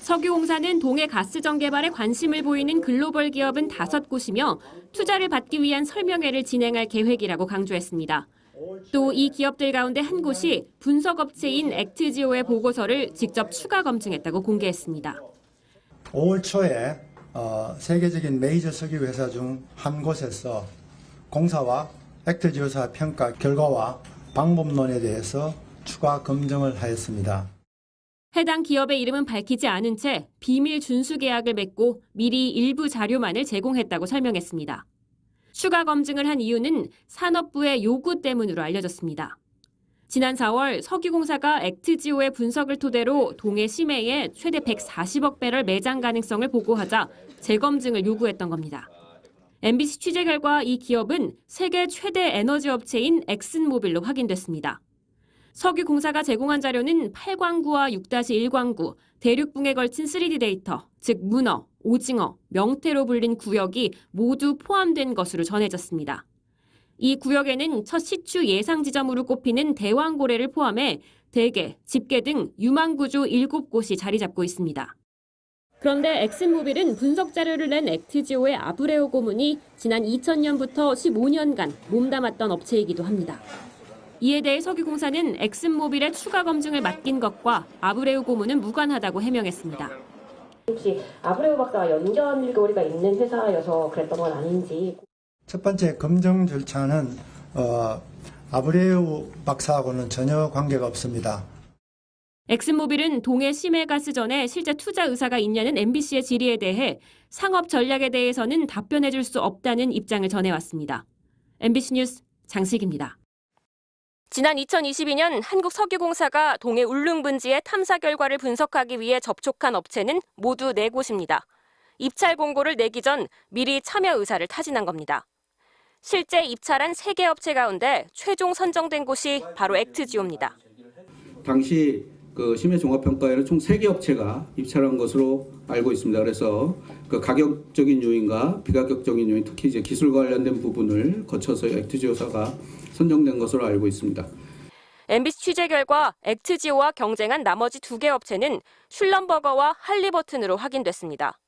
석유공사는 동해 가스정 개발에 관심을 보이는 글로벌 기업은 5곳이며 투자를 받기 위한 설명회를 진행할 계획이라고 강조했습니다. 또 이 기업들 가운데 한 곳이 분석업체인 액트지오의 보고서를 직접 추가 검증했다고 공개했습니다. 5월 초에 세계적인 메이저 석유 회사 중 한 곳에서 공사와 액트지오사 평가 결과와 방법론에 대해서 추가 검증을 하였습니다. 해당 기업의 이름은 밝히지 않은 채 비밀 준수 계약을 맺고 미리 일부 자료만을 제공했다고 설명했습니다. 추가 검증을 한 이유는 산업부의 요구 때문으로 알려졌습니다. 지난 4월 석유공사가 액트지오의 분석을 토대로 동해 심해에 최대 140억 배럴 매장 가능성을 보고하자 재검증을 요구했던 겁니다. MBC 취재 결과 이 기업은 세계 최대 에너지 업체인 엑슨모빌로 확인됐습니다. 석유공사가 제공한 자료는 8광구와 6-1광구, 대륙붕에 걸친 3D 데이터, 즉 문어, 오징어, 명태로 불린 구역이 모두 포함된 것으로 전해졌습니다. 이 구역에는 첫 시추 예상 지점으로 꼽히는 대왕고래를 포함해 대게, 집게 등 유망구조 7곳이 자리 잡고 있습니다. 그런데 엑슨모빌은 분석 자료를 낸 액트지오의 아브레오 고문이 지난 2000년부터 15년간 몸담았던 업체이기도 합니다. 이에 대해 석유공사는 엑슨모빌의 추가 검증을 맡긴 것과 아브레우 고문은 무관하다고 해명했습니다. 혹시 아브레우 박사와 연결 고리가 있는 회사여서 그랬던 건 아닌지. 첫 번째 검증 절차는 아브레우 박사하고는 전혀 관계가 없습니다. 엑슨모빌은 동해 심해가스전에 실제 투자 의사가 있냐는 MBC의 질의에 대해 상업 전략에 대해서는 답변해줄 수 없다는 입장을 전해왔습니다. MBC 뉴스 장식입니다. 지난 2022년 한국석유공사가 동해 울릉분지의 탐사 결과를 분석하기 위해 접촉한 업체는 모두 4곳입니다. 입찰 공고를 내기 전 미리 참여 의사를 타진한 겁니다. 실제 입찰한 3개 업체 가운데 최종 선정된 곳이 바로 액트지오입니다. 당시 심해 종합평가에는 총 3개 업체가 입찰한 것으로 알고 있습니다. 그래서 가격적인 요인과 비가격적인 요인, 특히 이제 기술 관련된 부분을 거쳐서 액트지오사가 선정된 것으로 알고 있습니다. MBC 취재 결과 액트지오와 경쟁한 나머지 2개 업체는 슐럼버거와 할리버튼으로 확인됐습니다.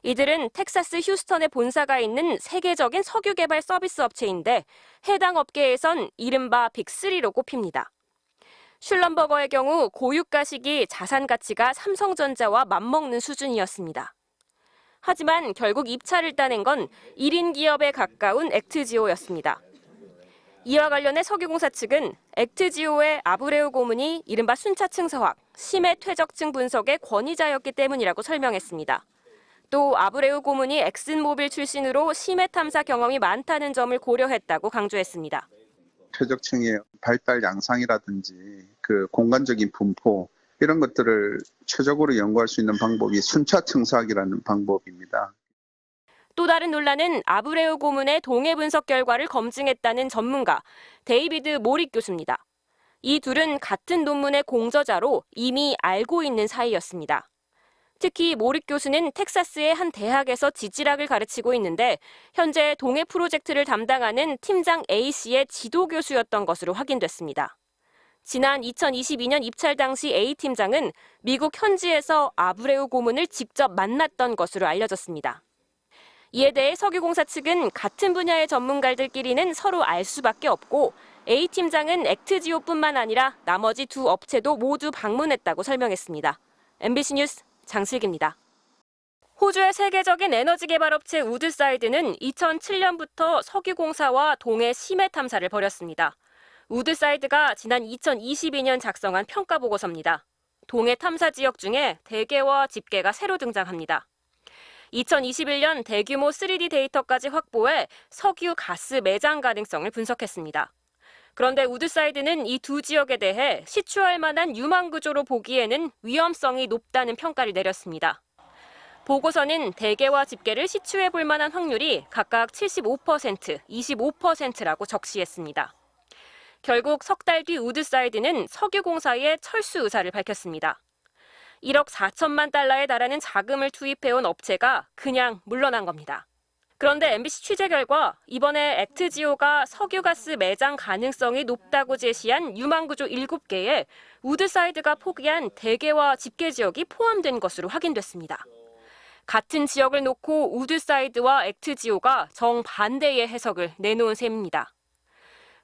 이들은 텍사스 휴스턴에 본사가 있는 세계적인 석유 개발 서비스 업체인데 해당 업계에선 이른바 빅3로 꼽힙니다. 슐럼버거의 경우 고유가 시기 자산 가치가 삼성전자와 맞먹는 수준이었습니다. 하지만 결국 입찰을 따낸 건 1인 기업에 가까운 액트지오였습니다. 이와 관련해 석유공사 측은 액트지오의 아브레우 고문이 이른바 순차층 서학, 심해 퇴적층 분석의 권위자였기 때문이라고 설명했습니다. 또 아브레우 고문이 엑슨모빌 출신으로 심해 탐사 경험이 많다는 점을 고려했다고 강조했습니다. 퇴적층의 발달 양상이라든지 공간적인 분포 이런 것들을 최적으로 연구할 수 있는 방법이 순차층 서학이라는 방법입니다. 또 다른 논란은 아브레우 고문의 동해 분석 결과를 검증했다는 전문가 데이비드 모릭 교수입니다. 이 둘은 같은 논문의 공저자로 이미 알고 있는 사이였습니다. 특히 모릭 교수는 텍사스의 한 대학에서 지질학을 가르치고 있는데 현재 동해 프로젝트를 담당하는 팀장 A씨의 지도 교수였던 것으로 확인됐습니다. 지난 2022년 입찰 당시 A팀장은 미국 현지에서 아브레우 고문을 직접 만났던 것으로 알려졌습니다. 이에 대해 석유공사 측은 같은 분야의 전문가들끼리는 서로 알 수밖에 없고 A팀장은 액트지오뿐만 아니라 나머지 2 업체도 모두 방문했다고 설명했습니다. MBC 뉴스 장슬기입니다. 호주의 세계적인 에너지 개발업체 우드사이드는 2007년부터 석유공사와 동해 심해 탐사를 벌였습니다. 우드사이드가 지난 2022년 작성한 평가보고서입니다. 동해 탐사 지역 중에 대게와 집게가 새로 등장합니다. 2021년 대규모 3D 데이터까지 확보해 석유 가스 매장 가능성을 분석했습니다. 그런데 우드사이드는 이 2 지역에 대해 시추할 만한 유망구조로 보기에는 위험성이 높다는 평가를 내렸습니다. 보고서는 대게와 집게를 시추해 볼 만한 확률이 각각 75%, 25%라고 적시했습니다. 결국 석 달 뒤 우드사이드는 석유공사에 철수 의사를 밝혔습니다. 1억 4천만 달러에 달하는 자금을 투입해온 업체가 그냥 물러난 겁니다. 그런데 MBC 취재 결과 이번에 액트지오가 석유가스 매장 가능성이 높다고 제시한 유망구조 7개에 우드사이드가 포기한 대게와 집게 지역이 포함된 것으로 확인됐습니다. 같은 지역을 놓고 우드사이드와 액트지오가 정반대의 해석을 내놓은 셈입니다.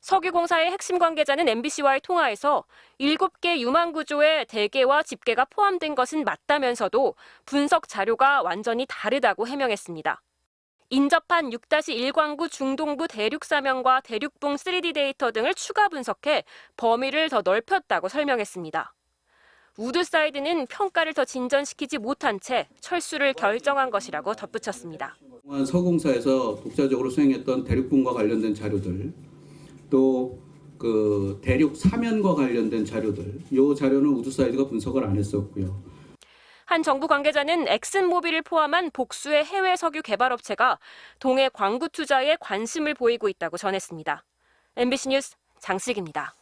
석유공사의 핵심 관계자는 MBC와의 통화에서 7개 유망구조에 대게와 집게가 포함된 것은 맞다면서도 분석 자료가 완전히 다르다고 해명했습니다. 인접한 6-1광구 중동부 대륙사면과 대륙붕 3D 데이터 등을 추가 분석해 범위를 더 넓혔다고 설명했습니다. 우드사이드는 평가를 더 진전시키지 못한 채 철수를 결정한 것이라고 덧붙였습니다. 서공사에서 독자적으로 수행했던 대륙붕과 관련된 자료들, 또 그 대륙 사면과 관련된 자료들, 이 자료는 우드사이드가 분석을 안 했었고요. 한 정부 관계자는 엑슨모빌을 포함한 복수의 해외 석유 개발업체가 동해 광구 투자에 관심을 보이고 있다고 전했습니다. MBC 뉴스 장식입니다.